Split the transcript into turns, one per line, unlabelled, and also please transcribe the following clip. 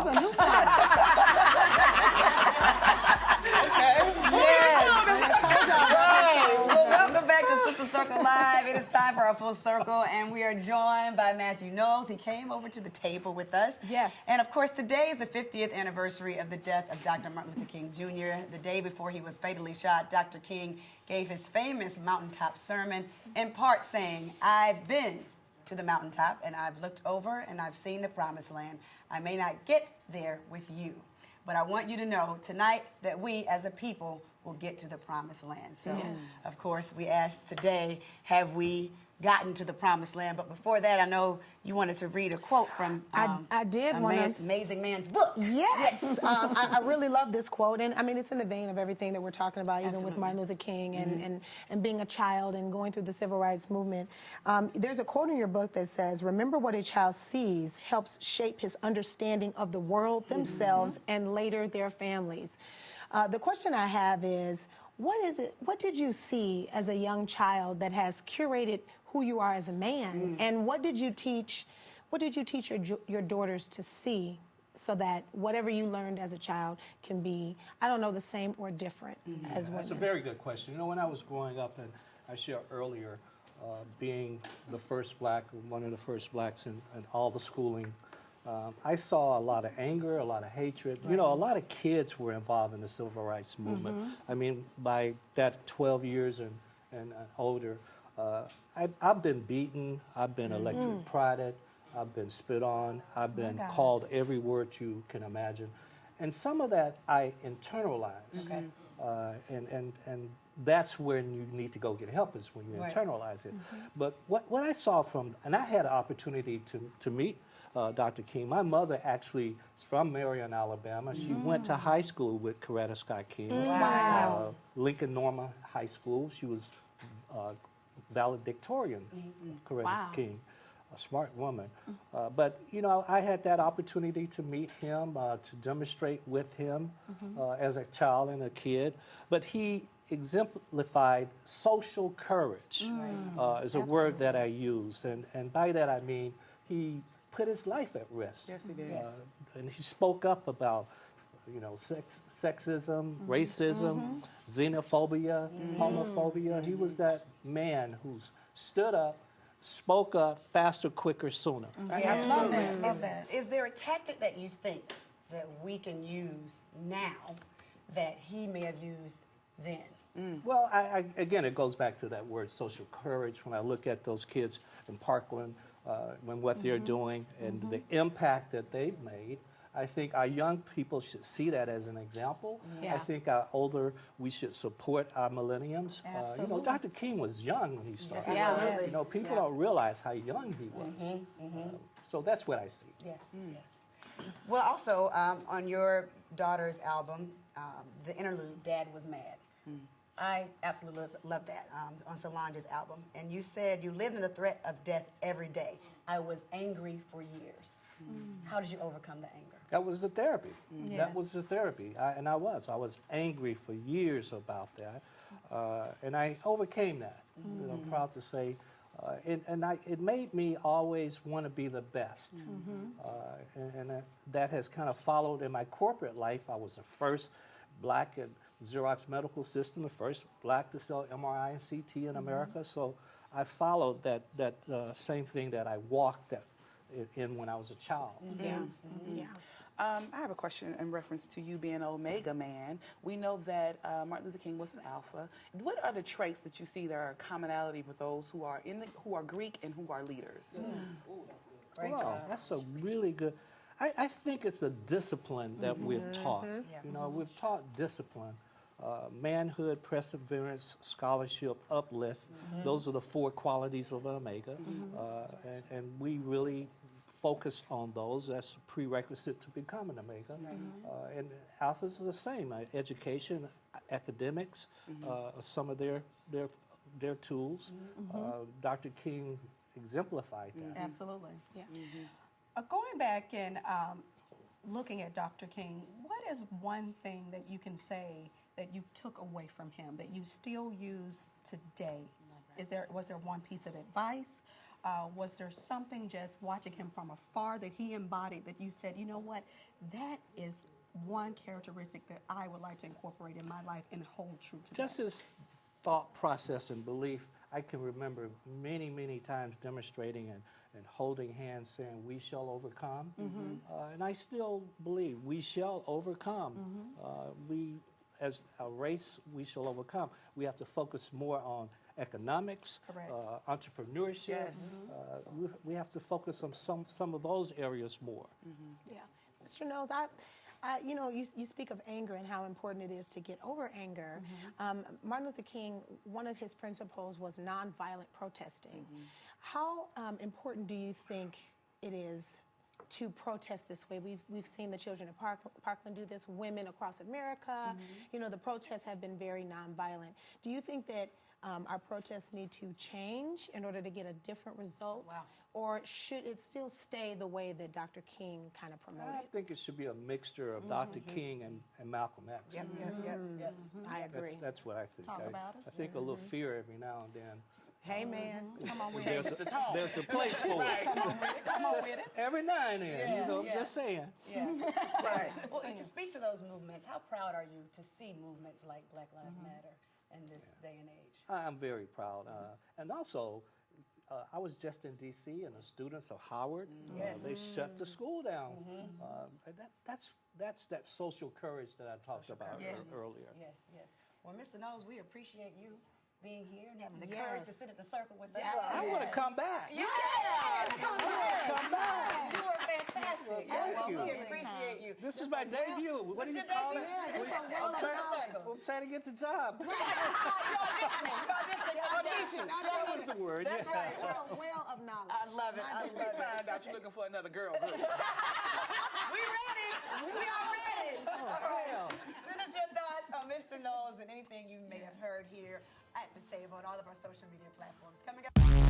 That's a new song.
Right. Well, welcome back to Sister Circle Live. It is time for our full circle, and we are joined by Mathew Knowles. He came over to the table with us.
Yes.
And of course, today is the 50th anniversary of the death of Dr. Martin Luther King Jr. The day before he was fatally shot, Dr. King gave his famous mountaintop sermon, in part saying, "I've been to the mountaintop, and I've looked over, and I've seen the promised land. I may not get there with you, but I want you to know tonight that we as a people will get to the promised land." So, of course, we asked today, have we gotten to the promised land? But before that, I know you wanted to read a quote from
I did
amazing man's book.
Yes. I really love this quote. And I mean, it's in the vein of everything that we're talking about, even
Absolutely.
with Martin Luther King and being a child and going through the civil rights movement. There's a quote in your book that says, "Remember what a child sees helps shape his understanding of the world, themselves, and later their families." The question I have is, what did you see as a young child that has curated who you are as a man? And what did you teach your daughters to see so that whatever you learned as a child can be, I don't know, the same or different as women?
That's a very good question. You know, when I was growing up, and I shared earlier, being the first black, one of the first blacks in all the schooling, I saw a lot of anger, a lot of hatred. Right. You know, a lot of kids were involved in the civil rights movement. I mean, by that 12 years and older, I've been beaten, I've been electric prodded, I've been spit on, I've been called every word you can imagine. And some of that I internalized. Okay. And that's when you need to go get help, is when you internalize it. But what I saw and I had an opportunity to meet Dr. King. My mother actually is from Marion, Alabama. She went to high school with Coretta Scott King.
Wow.
Lincoln Norma High School. She was valedictorian, Coretta King, a smart woman. But, you know, I had that opportunity to meet him, to demonstrate with him as a child and a kid. But he exemplified social courage, is a word that I use. And by that I mean he put his life at risk.
Yes, he did.
And he spoke up about, you know, sexism, racism, xenophobia, homophobia. He was that man who stood up, spoke up faster, quicker, sooner.
I love that. Love that. Is there a tactic that you think that we can use now that he may have used then?
Well, again, it goes back to that word social courage. When I look at those kids in Parkland, what they're doing and the impact that they've made, I think our young people should see that as an example. I think our older, we should support our millenniums. You know, Dr. King was young when he started. You know, people don't realize how young he was. So that's what I see.
Yes, yes. Well, also, on your daughter's album, the interlude, "Dad Was Mad." I absolutely love that, on Solange's album. And you said you lived in the threat of death every day. I was angry for years. How did you overcome the anger?
That was the therapy. That was the therapy. I was angry for years about that. And I overcame that. You know, I'm proud to say. It made me always want to be the best. That has kind of followed in my corporate life. I was the first black at Xerox Medical System, the first black to sell MRI and CT in America. So I followed that same thing that I walked in when I was a child.
I have a question in reference to you being an Omega man. We know that Martin Luther King was an Alpha. What are the traits that you see that are a commonality with those who are Greek and who are leaders?
Great job.
That's a really good. I think it's a discipline that we've taught. You know, we've taught discipline. Manhood, perseverance, scholarship, uplift. Those are the 4 qualities of an Omega. And we really focus on those. That's a prerequisite to become an Omega. And Alphas are the same. Education, academics, some of their tools. Dr. King exemplified that.
Absolutely. Yeah. Going back and looking at Dr. King, what is one thing that you can say that you took away from him that you still use today? Was there one piece of advice Was there something just watching him from afar that he embodied that you said, you know what, that is one characteristic that I would like to incorporate in my life and hold true to?
Just his thought process and belief. I can remember many, many times demonstrating and holding hands saying, we shall overcome. And I still believe we shall overcome. We, as a race, we shall overcome. We have to focus more on economics, entrepreneurship.
Yes.
We have to focus on some of those areas more.
Yeah. Mr. Knowles, you know, you speak of anger and how important it is to get over anger. Martin Luther King, one of his principles was nonviolent protesting. How important do you think it is to protest this way? We've seen the children of Parkland do this, women across America. You know, the protests have been very nonviolent. Do you think that our protests need to change in order to get a different result?
Wow.
Or should it still stay the way that Dr. King kind of promoted?
I think it should be a mixture of Dr. King and Malcolm X.
Yep.
I agree.
That's what I think.
Talk about it.
I think a little fear every now and then.
Hey, man, come on with it.
There's a place for it.
Come on with it. Come on with it.
Every now and then, you know, just saying.
Right. Well, you can speak to those movements. How proud are you to see movements like Black Lives Matter in this day and age? I'm
very proud. And also, I was just in D.C. and the students of Howard, they shut the school down. That's that social courage that I talked about earlier.
Yes. Well, Mr. Knowles, we appreciate you being here and having the courage to sit at the circle with us.
I want to come back.
You can! Come back! You were fantastic.
Thank you.
We appreciate you.
This is my debut. What do you call it? I'm trying to get the job.
You're auditioning.
That was the word.
That's right.
It's a well of knowledge.
I love it. I love it.
Find out you're looking for another girl group.
We ready. We are ready. All right. Send us your thoughts on Mr. Knowles and anything you may have heard here at the table and all of our social media platforms. Coming up.